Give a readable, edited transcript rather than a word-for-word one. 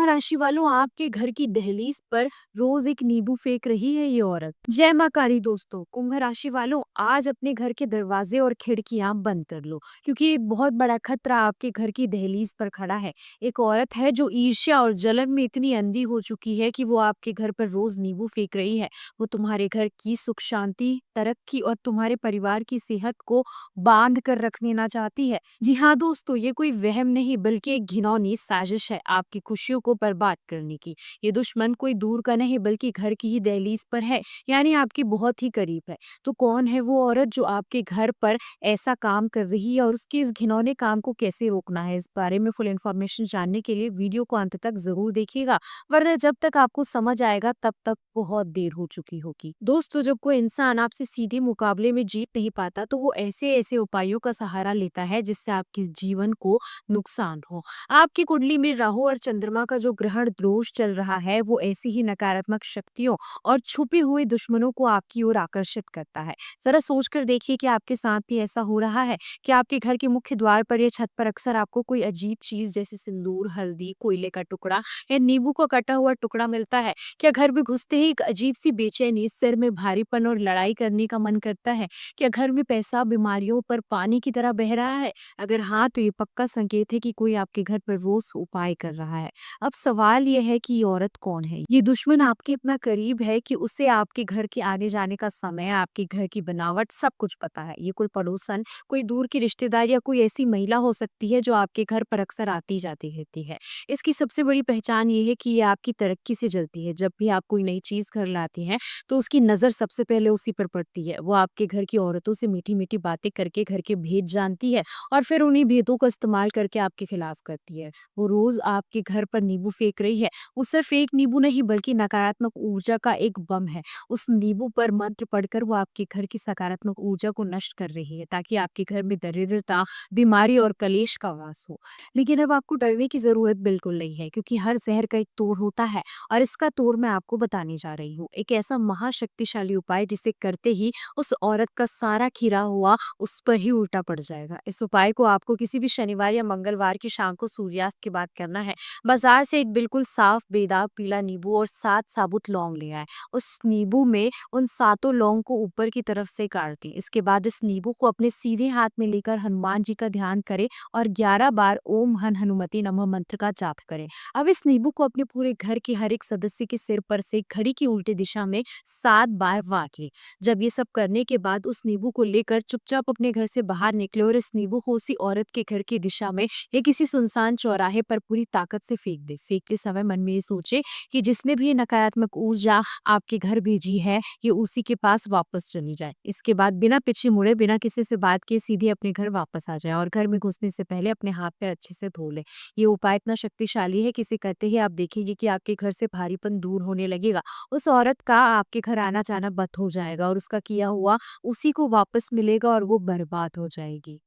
कुंभ राशि वालों, आपके घर की दहलीज पर रोज एक नींबू फेंक रही है ये औरत। जय माँ काली दोस्तों, कुंभ राशि वालों, आज अपने घर के दरवाजे और खिड़कियां बंद कर लो, क्योंकि एक बहुत बड़ा खतरा आपके घर की दहलीज पर खड़ा है। एक औरत है जो ईर्ष्या और जलन में इतनी अंधी हो चुकी है कि वो आपके घर पर रोज नींबू फेंक रही है। वो तुम्हारे घर की सुख शांति, तरक्की और तुम्हारे परिवार की सेहत को बांध कर रखना ना चाहती है। जी हाँ दोस्तों, ये कोई वहम नहीं बल्कि एक घिनौनी साजिश है आपकी खुशियों को बर्बाद करने की। ये दुश्मन कोई दूर का नहीं बल्कि घर की ही दहलीज पर है, यानी आपकी बहुत ही करीब है। तो कौन है वो औरत जो आपके घर पर ऐसा काम कर रही है और उसके इस घिनौने काम को कैसे रोकना है? इस बारे में फुल इन्फॉर्मेशन जानने के लिए वीडियो को अंत तक जरूर देखिएगा, वरना जब तक आपको समझ आएगा तब तक बहुत देर हो चुकी होगी। दोस्तों, जब कोई इंसान आपसे सीधे मुकाबले में जीत नहीं पाता तो वो ऐसे ऐसे उपायों का सहारा लेता है जिससे आपके जीवन को नुकसान हो। आपकी कुंडली में राहु और चंद्रमा का जो ग्रहण दोष चल रहा है वो ऐसी ही नकारात्मक शक्तियों और छुपे हुए दुश्मनों को आपकी ओर आकर्षित करता है। जरा सोच कर देखिए कि आपके साथ भी ऐसा हो रहा है कि आपके घर के मुख्य द्वार पर या छत पर अक्सर आपको कोई अजीब चीज जैसे सिंदूर, हल्दी, कोयले का टुकड़ा या नींबू का कटा हुआ टुकड़ा मिलता है। क्या घर में घुसते ही एक अजीब सी बेचैनी, सिर में भारीपन और लड़ाई करने का मन करता है? क्या घर में पैसा बीमारियों पर पानी की तरह बह रहा है? अगर हाँ, तो ये पक्का संकेत है कि कोई आपके घर पर रोज उपाय कर रहा है। अब सवाल ये है कि ये औरत कौन है? ये दुश्मन आपके इतना करीब है कि उसे आपके घर के आने जाने का समय, आपके घर की बनावट सब कुछ पता है। ये कोई पड़ोसन, कोई दूर की रिश्तेदार या कोई ऐसी महिला हो सकती है जो आपके घर पर अक्सर आती जाती रहती है। इसकी सबसे बड़ी पहचान ये है कि ये आपकी तरक्की से जलती है। जब भी आप कोई नई चीज घर लाती हैं तो उसकी नजर सबसे पहले उसी पर पड़ती है। वो आपके घर की औरतों से मीठी मीठी बातें करके घर के भेद जानती है और फिर उन्हीं भेदों का इस्तेमाल करके आपके खिलाफ करती है। वो रोज आपके घर पर नींबू फेंक रही है। वो सिर्फ एक नींबू नहीं बल्कि नकारात्मक ऊर्जा का एक बम है। उस नींबू पर मंत्र पढ़कर वो आपके घर की सकारात्मक ऊर्जा को नष्ट कर रही है ताकि आपके घर में दरिद्रता, बीमारी और कलेश का वास हो। लेकिन अब आपको डरने की जरूरत बिल्कुल नहीं है, क्योंकि हर जहर का एक तोड़ होता है और इसका तोड़ मैं आपको बताने जा रही हूँ। एक ऐसा महाशक्तिशाली उपाय जिसे करते ही उस औरत का सारा खिरा हुआ उस पर ही उल्टा पड़ जाएगा। इस उपाय को आपको किसी भी शनिवार या मंगलवार की शाम को सूर्यास्त के बाद करना है। बाजार से एक बिल्कुल साफ बेदाग पीला नींबू और 7 साबुत लौंग ले आए। उस नींबू में उन सातों लौंग को ऊपर की तरफ से काट दें। इसके बाद इस नींबू को अपने सीधे हाथ में लेकर हनुमान जी का ध्यान करें और 11 बार ओम हन हनुमति नमः मंत्र का जाप करें। अब इस नींबू को अपने पूरे घर के हर एक सदस्य के सिर पर से घड़ी की उल्टी दिशा में 7 बार बांट लें। जब ये सब करने के बाद उस नींबू को लेकर चुपचाप अपने घर से बाहर निकले और इस नींबू को उसी औरत के घर की दिशा में या किसी सुनसान चौराहे पर पूरी ताकत से फेंक दे। फेंकते समय मन में ये सोचे कि जिसने भी ये नकारात्मक ऊर्जा आपके घर भेजी है ये उसी के पास वापस चली जाए। इसके बाद बिना पीछे मुड़े, बिना किसी से बात किए सीधे अपने घर वापस आ जाए और घर में घुसने से पहले अपने हाथ पैर अच्छे से धो ले। ये उपाय इतना शक्तिशाली है कि इसे करते ही आप देखेंगे कि आपके घर से भारीपन दूर होने लगेगा। उस औरत का आपके घर आना जाना बंद हो जाएगा और उसका किया हुआ उसी को वापस मिलेगा और वो बर्बाद हो जाएगी।